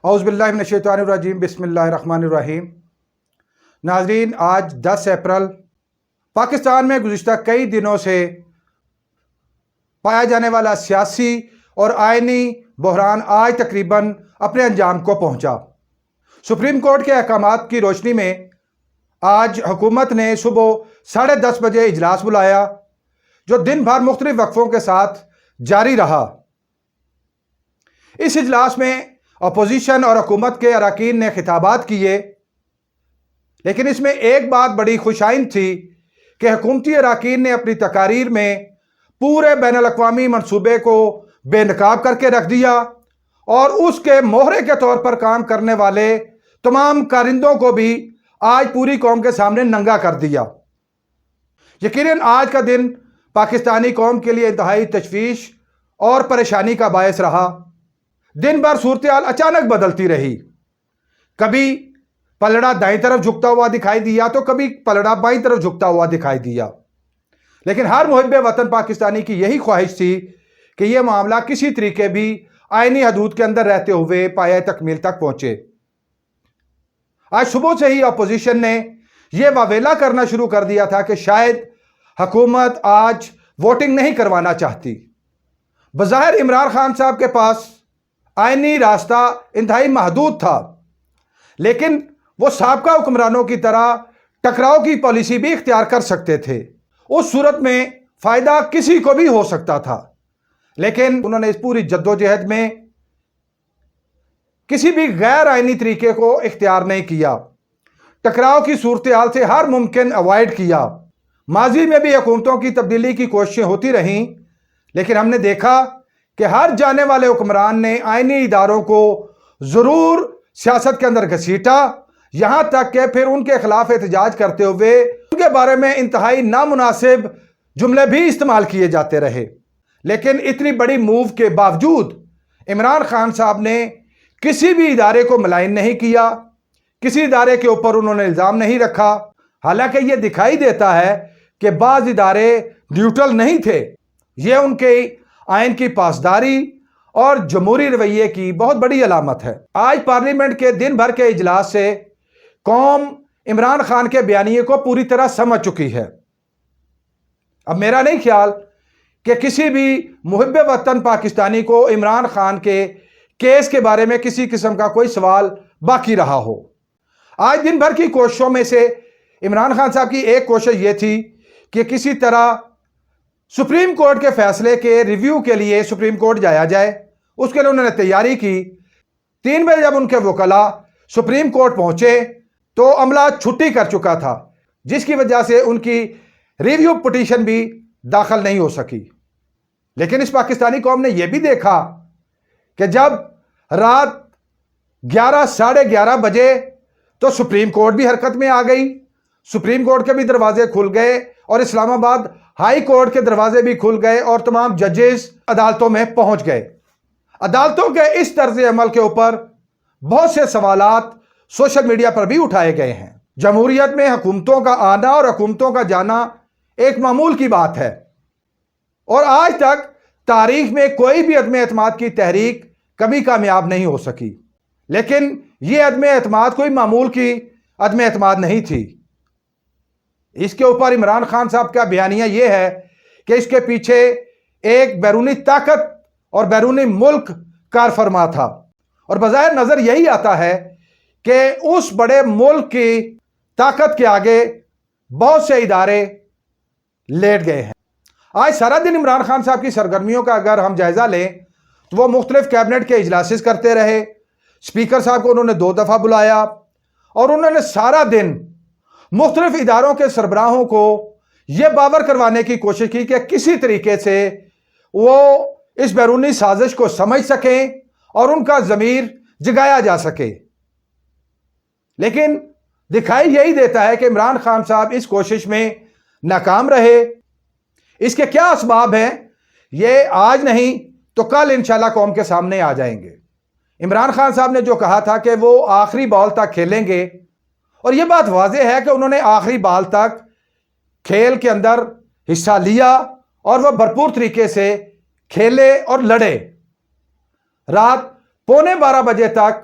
اعوذ باللہ من الشیطان الرجیم بسم اللہ الرحمن الرحیم۔ ناظرین، آج 10 اپریل پاکستان میں گزشتہ کئی دنوں سے پایا جانے والا سیاسی اور آئینی بحران آج تقریباً اپنے انجام کو پہنچا۔ سپریم کورٹ کے احکامات کی روشنی میں آج حکومت نے صبح 10:30 بجے اجلاس بلایا، جو دن بھر مختلف وقفوں کے ساتھ جاری رہا۔ اس اجلاس میں اپوزیشن اور حکومت کے اراکین نے خطابات کیے، لیکن اس میں ایک بات بڑی خوش آئند تھی کہ حکومتی اراکین نے اپنی تقاریر میں پورے بین الاقوامی منصوبے کو بے نقاب کر کے رکھ دیا اور اس کے مہرے کے طور پر کام کرنے والے تمام کارندوں کو بھی آج پوری قوم کے سامنے ننگا کر دیا۔ یقیناً آج کا دن پاکستانی قوم کے لیے انتہائی تشویش اور پریشانی کا باعث رہا۔ دن بھر صورتحال اچانک بدلتی رہی، کبھی پلڑا دائیں طرف جھکتا ہوا دکھائی دیا تو کبھی پلڑا بائیں طرف جھکتا ہوا دکھائی دیا، لیکن ہر محب وطن پاکستانی کی یہی خواہش تھی کہ یہ معاملہ کسی طریقے بھی آئینی حدود کے اندر رہتے ہوئے پایہ تکمیل تک پہنچے۔ آج صبح سے ہی اپوزیشن نے یہ واویلا کرنا شروع کر دیا تھا کہ شاید حکومت آج ووٹنگ نہیں کروانا چاہتی۔ بظاہر عمران خان صاحب کے پاس آئینی راستہ انتہائی محدود تھا، لیکن وہ سابقہ حکمرانوں کی طرح ٹکراؤ کی پالیسی بھی اختیار کر سکتے تھے۔ اس صورت میں فائدہ کسی کو بھی ہو سکتا تھا، لیکن انہوں نے اس پوری جدوجہد میں کسی بھی غیر آئینی طریقے کو اختیار نہیں کیا، ٹکراؤ کی صورتحال سے ہر ممکن اوائڈ کیا۔ ماضی میں بھی حکومتوں کی تبدیلی کی کوششیں ہوتی رہیں، لیکن ہم نے دیکھا کہ ہر جانے والے حکمران نے آئینی اداروں کو ضرور سیاست کے اندر گھسیٹا، یہاں تک کہ پھر ان کے خلاف احتجاج کرتے ہوئے ان کے بارے میں انتہائی نامناسب جملے بھی استعمال کیے جاتے رہے۔ لیکن اتنی بڑی موو کے باوجود عمران خان صاحب نے کسی بھی ادارے کو ملائن نہیں کیا، کسی ادارے کے اوپر انہوں نے الزام نہیں رکھا، حالانکہ یہ دکھائی دیتا ہے کہ بعض ادارے نیوٹرل نہیں تھے۔ یہ ان کے آئین کی پاسداری اور جمہوری رویے کی بہت بڑی علامت ہے۔ آج پارلیمنٹ کے دن بھر کے اجلاس سے قوم عمران خان کے بیانیے کو پوری طرح سمجھ چکی ہے۔ اب میرا نہیں خیال کہ کسی بھی محب وطن پاکستانی کو عمران خان کے کیس کے بارے میں کسی قسم کا کوئی سوال باقی رہا ہو۔ آج دن بھر کی کوششوں میں سے عمران خان صاحب کی ایک کوشش یہ تھی کہ کسی طرح سپریم کورٹ کے فیصلے کے ریویو کے لیے سپریم کورٹ جایا جائے۔ اس کے لیے انہوں نے تیاری کی۔ 3 بجے جب ان کے وکلاء سپریم کورٹ پہنچے تو عملہ چھٹی کر چکا تھا، جس کی وجہ سے ان کی ریویو پٹیشن بھی داخل نہیں ہو سکی۔ لیکن اس پاکستانی قوم نے یہ بھی دیکھا کہ جب رات 11 ساڑھے 11 بجے تو سپریم کورٹ بھی حرکت میں آ گئی، سپریم کورٹ کے بھی دروازے کھل گئے اور اسلام آباد ہائی کورٹ کے دروازے بھی کھل گئے اور تمام ججز عدالتوں میں پہنچ گئے۔ عدالتوں کے اس طرز عمل کے اوپر بہت سے سوالات سوشل میڈیا پر بھی اٹھائے گئے ہیں۔ جمہوریت میں حکومتوں کا آنا اور حکومتوں کا جانا ایک معمول کی بات ہے، اور آج تک تاریخ میں کوئی بھی عدم اعتماد کی تحریک کبھی کامیاب نہیں ہو سکی۔ لیکن یہ عدم اعتماد کوئی معمول کی عدم اعتماد نہیں تھی۔ اس کے اوپر عمران خان صاحب کا بیانیہ یہ ہے کہ اس کے پیچھے ایک بیرونی طاقت اور بیرونی ملک کار فرما تھا، اور بظاہر نظر یہی آتا ہے کہ اس بڑے ملک کی طاقت کے آگے بہت سے ادارے لیٹ گئے ہیں۔ آج سارا دن عمران خان صاحب کی سرگرمیوں کا اگر ہم جائزہ لیں تو وہ مختلف کیبنٹ کے اجلاسز کرتے رہے، اسپیکر صاحب کو انہوں نے 2 دفعہ بلایا، اور انہوں نے سارا دن مختلف اداروں کے سربراہوں کو یہ باور کروانے کی کوشش کی کہ کسی طریقے سے وہ اس بیرونی سازش کو سمجھ سکیں اور ان کا ضمیر جگایا جا سکے۔ لیکن دکھائی یہی دیتا ہے کہ عمران خان صاحب اس کوشش میں ناکام رہے۔ اس کے کیا اسباب ہیں یہ آج نہیں تو کل انشاءاللہ قوم کے سامنے آ جائیں گے۔ عمران خان صاحب نے جو کہا تھا کہ وہ آخری بال تک کھیلیں گے، اور یہ بات واضح ہے کہ انہوں نے آخری بال تک کھیل کے اندر حصہ لیا اور وہ بھرپور طریقے سے کھیلے اور لڑے۔ رات 11:45 بجے تک